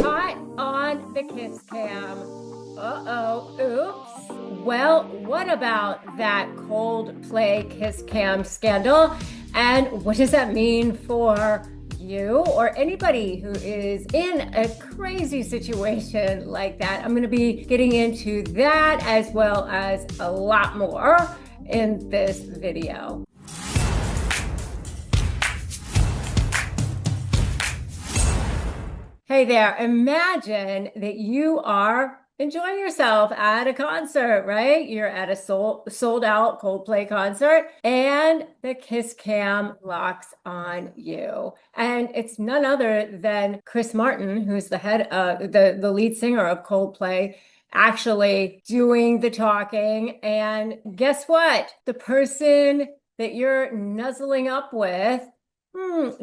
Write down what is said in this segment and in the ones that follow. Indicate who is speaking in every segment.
Speaker 1: Caught on the kiss cam. Uh-oh, oops. Well, what about that Coldplay kiss cam scandal? And what does that mean for you or anybody who is in a crazy situation like that? I'm going to be getting into that as well as a lot more in this video. Hey there, imagine that you are enjoying yourself at a concert, right? You're at a sold out Coldplay concert and the kiss cam locks on you. And it's none other than Chris Martin, who's the the lead singer of Coldplay, actually doing the talking. And guess what? The person that you're nuzzling up with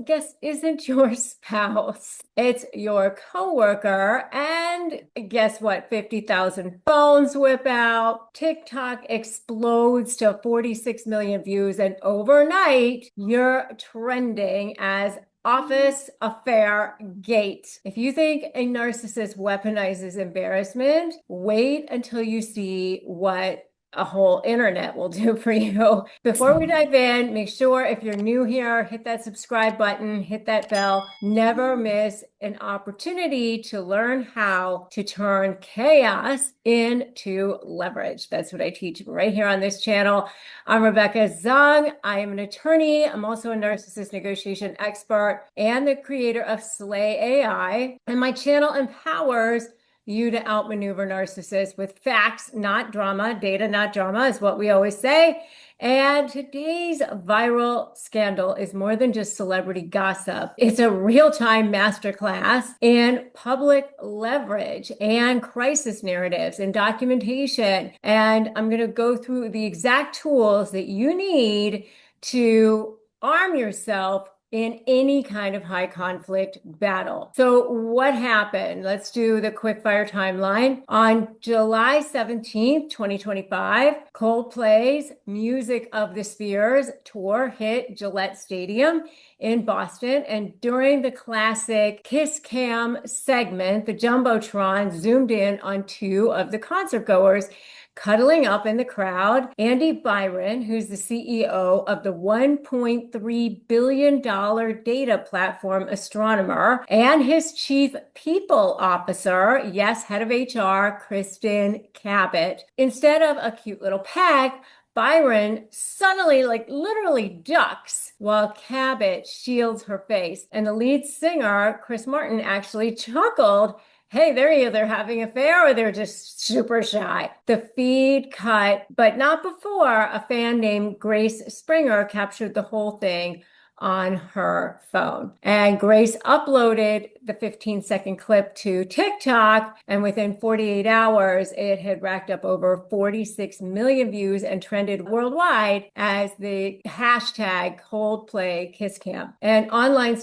Speaker 1: guess isn't your spouse. It's your coworker. And guess what? 50,000 phones whip out. TikTok explodes to 46 million views. And overnight, you're trending as Office Affair Gate. If you think a narcissist weaponizes embarrassment, wait until you see what a whole internet will do for you. Before we dive in, make sure if you're new here, hit that subscribe button, hit that bell. Never miss an opportunity to learn how to turn chaos into leverage. That's what I teach right here on this channel. I'm Rebecca Zung. I am an attorney. I'm also a narcissist negotiation expert and the creator of Slay AI. And my channel empowers you to outmaneuver narcissists with facts, not drama. Data, not drama, is what we always say. And today's viral scandal is more than just celebrity gossip. It's a real-time masterclass in public leverage and crisis narratives and documentation. And I'm going to go through the exact tools that you need to arm yourself in any kind of high conflict battle. So what happened? Let's do the quick fire timeline. On July 17th, 2025, Coldplay's Music of the Spheres tour hit Gillette Stadium in Boston. And during the classic KissCAM segment, the Jumbotron zoomed in on two of the concert goers cuddling up in the crowd. Andy Byron, who's the CEO of the $1.3 billion data platform Astronomer, and his chief people officer, yes, head of HR, Kristin Cabot. Instead of a cute little peck, Byron suddenly, literally ducks while Cabot shields her face. And the lead singer, Chris Martin, actually chuckled. Hey, they're either having an affair or they're just super shy. The feed cut, but not before a fan named Grace Springer captured the whole thing on her phone. And Grace uploaded the 15-second clip to TikTok, and within 48 hours, it had racked up over 46 million views and trended worldwide as the hashtag Coldplay KissCam. And online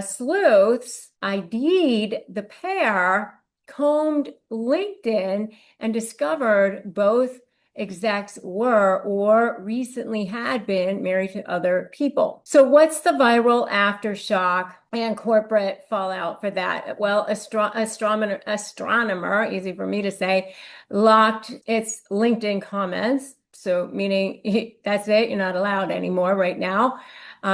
Speaker 1: sleuths ID'd the pair, combed LinkedIn, and discovered both execs were or recently had been married to other people. So what's the viral aftershock and corporate fallout for that? Well, Astronomer, easy for me to say, locked its LinkedIn comments. So meaning that's it, you're not allowed anymore right now.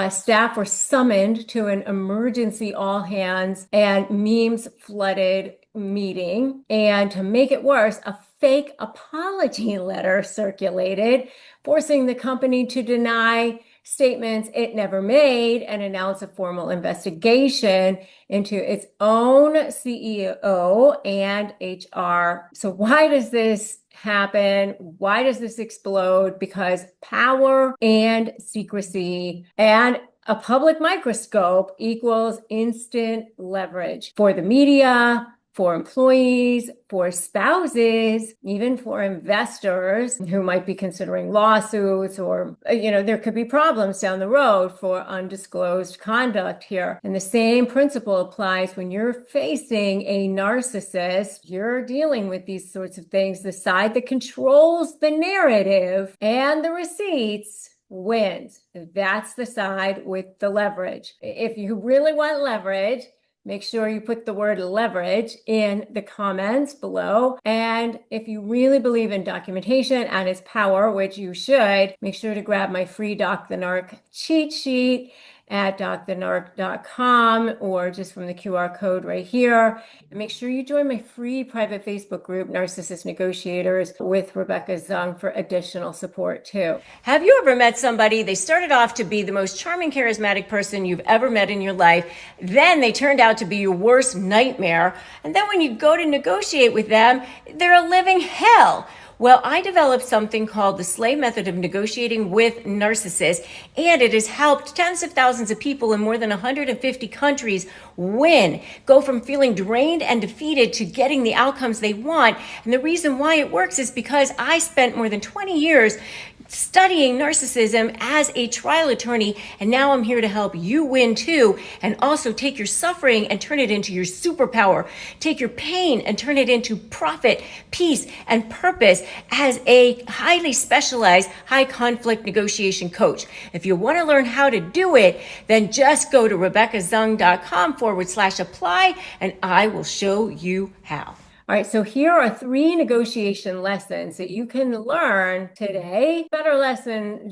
Speaker 1: Staff were summoned to an emergency all hands and memes flooded meeting. And to make it worse, a fake apology letter circulated, forcing the company to deny statements it never made and announce a formal investigation into its own CEO and HR. So why does this happen? Why does this explode? Because power and secrecy and a public microscope equals instant leverage for the media, for employees, for spouses, even for investors who might be considering lawsuits or, there could be problems down the road for undisclosed conduct here. And the same principle applies when you're facing a narcissist. You're dealing with these sorts of things. The side that controls the narrative and the receipts wins. That's the side with the leverage. If you really want leverage, make sure you put the word leverage in the comments below. And if you really believe in documentation and its power, which you should, make sure to grab my free Doc the Narc cheat sheet at docthenarc.com or just from the QR code right here. And make sure you join my free private Facebook group, Narcissist Negotiators with Rebecca Zung, for additional support too. Have you ever met somebody, they started off to be the most charming, charismatic person you've ever met in your life, then they turned out to be your worst nightmare, and then when you go to negotiate with them, they're a living hell? Well, I developed something called the Slay Method of Negotiating with Narcissists, and it has helped tens of thousands of people in more than 150 countries win, go from feeling drained and defeated to getting the outcomes they want. And the reason why it works is because I spent more than 20 years studying narcissism as a trial attorney, and now I'm here to help you win too, and also take your suffering and turn it into your superpower. Take your pain and turn it into profit, peace, and purpose as a highly specialized, high conflict negotiation coach. If you want to learn how to do it, then just go to RebeccaZung.com/apply, and I will show you how. All right, so here are 3 negotiation lessons that you can learn today. Better lesson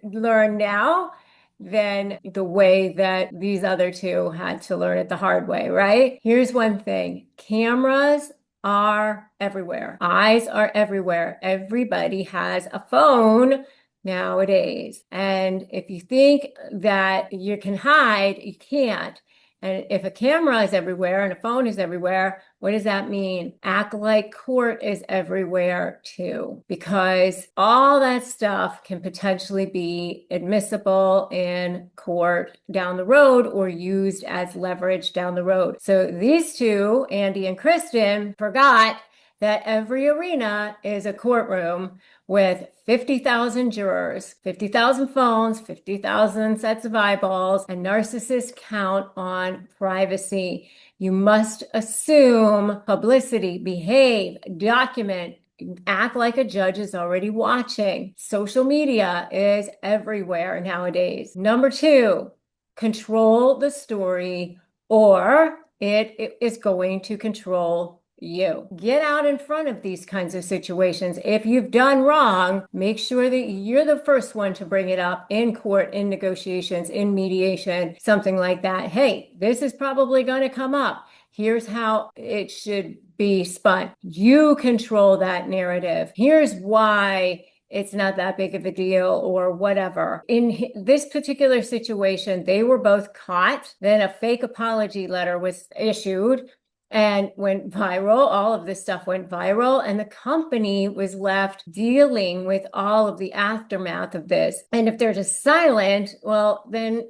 Speaker 1: learn now than the way that these other 2 had to learn it the hard way, right? Here's one thing. Cameras are everywhere. Eyes are everywhere. Everybody has a phone nowadays. And if you think that you can hide, you can't. And if a camera is everywhere and a phone is everywhere, what does that mean? Act like court is everywhere too, because all that stuff can potentially be admissible in court down the road or used as leverage down the road. So these 2, Andy and Kristin, forgot that every arena is a courtroom with 50,000 jurors, 50,000 phones, 50,000 sets of eyeballs, and narcissists count on privacy. You must assume publicity, behave, document, act like a judge is already watching. Social media is everywhere nowadays. Number 2, control the story or it is going to control you. Get out in front of these kinds of situations. If you've done wrong, make sure that you're the first one to bring it up in court, in negotiations, in mediation, something like that. Hey, this is probably going to come up. Here's how it should be spun. You control that narrative. Here's why it's not that big of a deal or whatever. In this particular situation, they were both caught. Then a fake apology letter was issued and went viral. All of this stuff went viral, and the company was left dealing with all of the aftermath of this. And if they're just silent, well, then,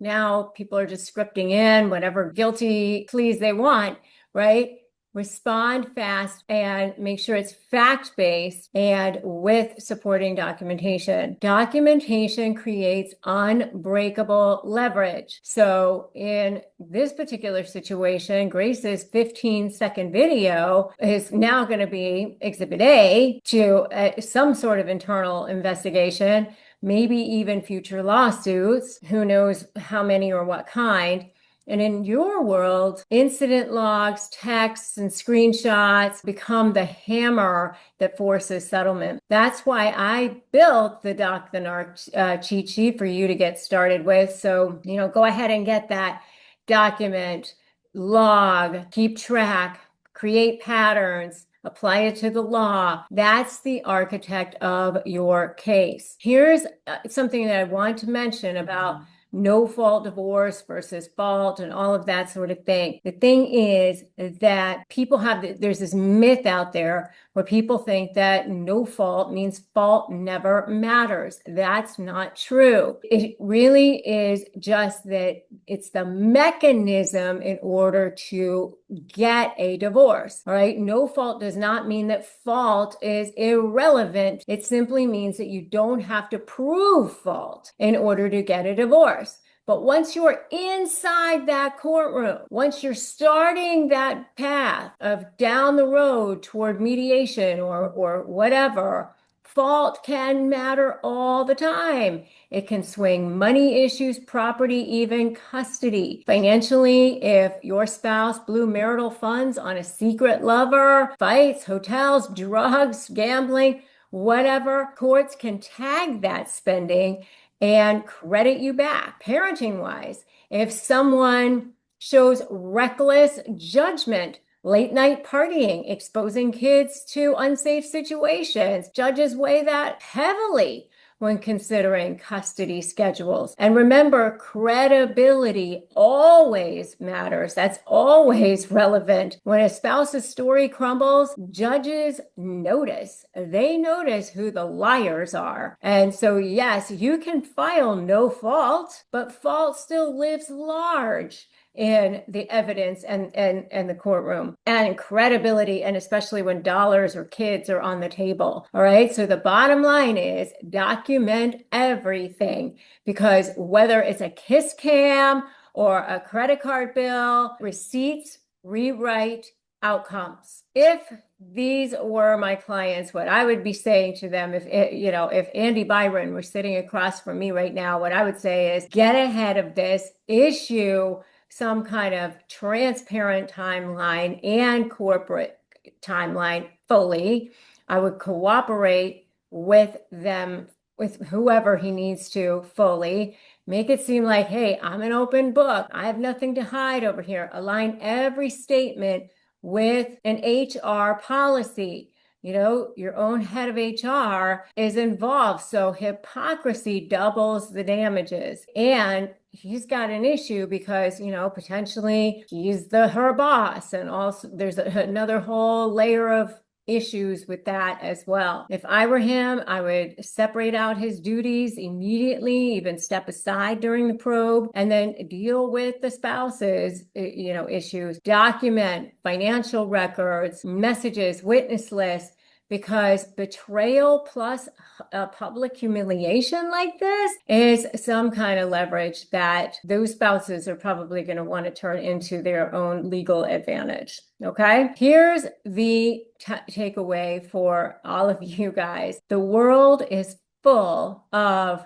Speaker 1: now people are just scripting in whatever guilty pleas they want, right? Respond fast and make sure it's fact-based and with supporting documentation. Documentation creates unbreakable leverage. So in this particular situation, Grace's 15-second video is now going to be Exhibit A to some sort of internal investigation, maybe even future lawsuits, who knows how many or what kind. And in your world, incident logs, texts, and screenshots become the hammer that forces settlement. That's why I built the Doc the Narc cheat sheet for you to get started with. So, go ahead and get that. Document, log, keep track, create patterns, apply it to the law. That's the architect of your case. Here's something that I want to mention about no fault divorce versus fault and all of that sort of thing. The thing is that people there's this myth out there where people think that no fault means fault never matters. That's not true. It really is just that it's the mechanism in order to get a divorce. All right. No fault does not mean that fault is irrelevant. It simply means that you don't have to prove fault in order to get a divorce. But once you're inside that courtroom, once you're starting that path of down the road toward mediation or whatever, Fault can matter all the time. It can swing money issues, property, even custody. Financially, if your spouse blew marital funds on a secret lover, fights, hotels, drugs, gambling, whatever, courts can tag that spending and credit you back. Parenting wise, if someone shows reckless judgment, late night partying, exposing kids to unsafe situations, judges weigh that heavily when considering custody schedules. And remember, credibility always matters. That's always relevant. When a spouse's story crumbles, judges notice. They notice who the liars are. And so, yes, you can file no fault, but fault still lives large in the evidence and the courtroom, and credibility, and especially when dollars or kids are on the table. All right. So the bottom line is document everything, because whether it's a KissCAM or a credit card bill, receipts rewrite outcomes. If these were my clients, what I would be saying to them, if Andy Byron were sitting across from me right now, what I would say is get ahead of this, issue some kind of transparent timeline and corporate timeline fully. I would cooperate with them, with whoever he needs to fully. Make it seem like, hey, I'm an open book. I have nothing to hide over here. Align every statement with an HR policy. Your own head of HR is involved. So hypocrisy doubles the damages. And he's got an issue because, potentially he's her boss. And also there's another whole layer of issues with that as well. If I were him, I would separate out his duties immediately, even step aside during the probe, and then deal with the spouse's, issues. Document financial records, messages, witness lists, because betrayal plus a public humiliation like this is some kind of leverage that those spouses are probably going to want to turn into their own legal advantage. Okay, here's the takeaway for all of you guys. The world is full of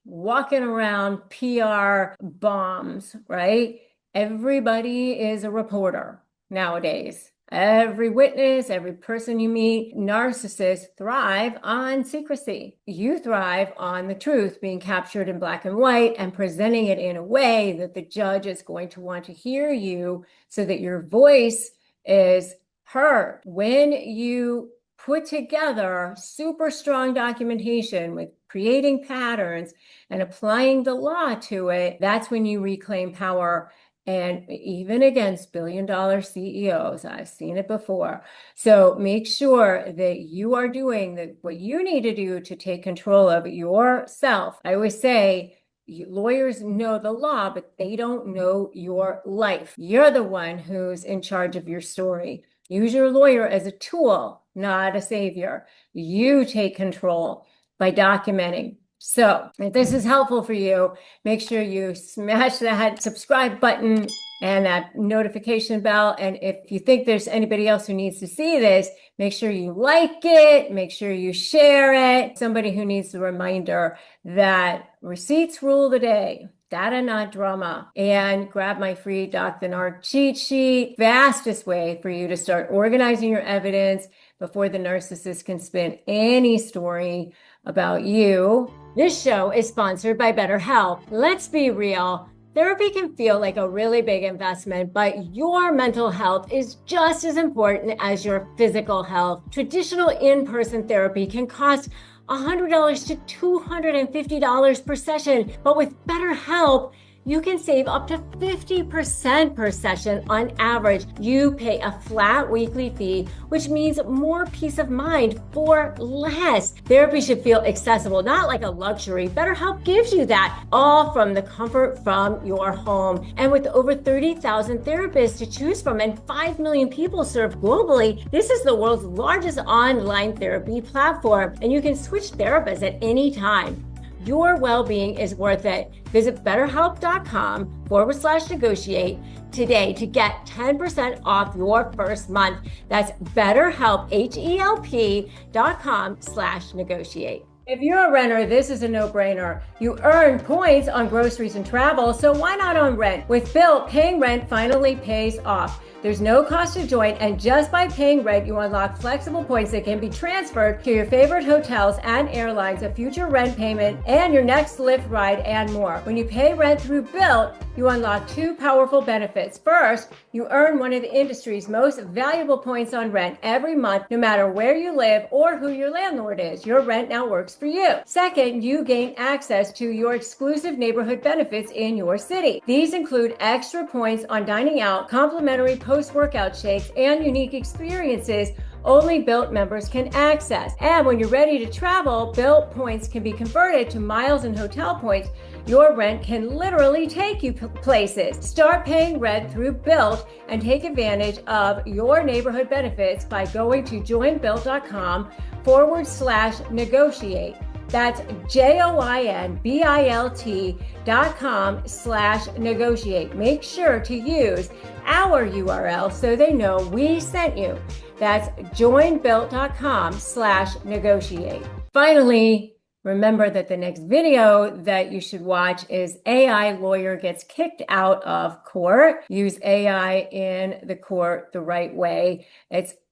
Speaker 1: walking around PR bombs, right? Everybody is a reporter nowadays. Every witness, every person you meet, narcissists thrive on secrecy. You thrive on the truth being captured in black and white and presenting it in a way that the judge is going to want to hear you so that your voice is heard. When you put together super strong documentation with creating patterns and applying the law to it, that's when you reclaim power. And even against billion-dollar CEOs, I've seen it before. So make sure that you are doing what you need to do to take control of yourself. I always say, lawyers know the law, but they don't know your life. You're the one who's in charge of your story. Use your lawyer as a tool, not a savior. You take control by documenting. So if this is helpful for you, make sure you smash that subscribe button and that notification bell. And if you think there's anybody else who needs to see this, make sure you like it, make sure you share it. Somebody who needs the reminder that receipts rule the day. Data, not drama. And grab my free Doc the Narc cheat sheet. Fastest way for you to start organizing your evidence before the narcissist can spin any story about you. This show is sponsored by BetterHelp. Let's be real. Therapy can feel like a really big investment, but your mental health is just as important as your physical health. Traditional in-person therapy can cost $100 to $250 per session, but with BetterHelp, you can save up to 50% per session on average. You pay a flat weekly fee, which means more peace of mind for less. Therapy should feel accessible, not like a luxury. BetterHelp gives you that, all from the comfort from your home. And with over 30,000 therapists to choose from and 5 million people served globally, this is the world's largest online therapy platform, and you can switch therapists at any time. Your well-being is worth it. Visit betterhelp.com/negotiate today to get 10% off your first month. That's BetterHelp, HELP.com/negotiate. If you're a renter, this is a no-brainer. You earn points on groceries and travel, so why not on rent? With Bilt, paying rent finally pays off. There's no cost to join, and just by paying rent, you unlock flexible points that can be transferred to your favorite hotels and airlines, a future rent payment, and your next Lyft ride, and more. When you pay rent through Bilt, you unlock two powerful benefits. First, you earn one of the industry's most valuable points on rent every month, no matter where you live or who your landlord is. Your rent now works for you. Second, you gain access to your exclusive neighborhood benefits in your city. These include extra points on dining out, complimentary post-workout shakes, and unique experiences only Bilt members can access. And when you're ready to travel, Bilt points can be converted to miles and hotel points. Your rent can literally take you places. Start paying rent through Bilt and take advantage of your neighborhood benefits by going to joinbilt.com/negotiate. That's JOINBILT.com/negotiate. Make sure to use our URL so they know we sent you. That's joinbilt.com/negotiate. Finally, remember that the next video that you should watch is AI lawyer gets kicked out of court. Use AI in the court the right way.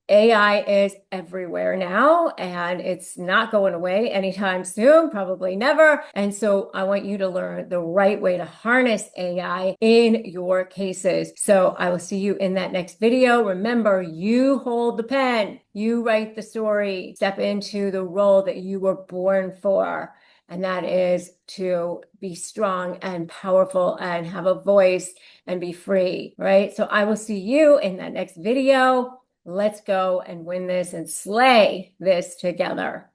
Speaker 1: AI is everywhere now, and it's not going away anytime soon, probably never. And so I want you to learn the right way to harness AI in your cases. So I will see you in that next video. Remember, you hold the pen, you write the story, step into the role that you were born for. And that is to be strong and powerful and have a voice and be free, right? So I will see you in that next video. Let's go and win this and slay this together.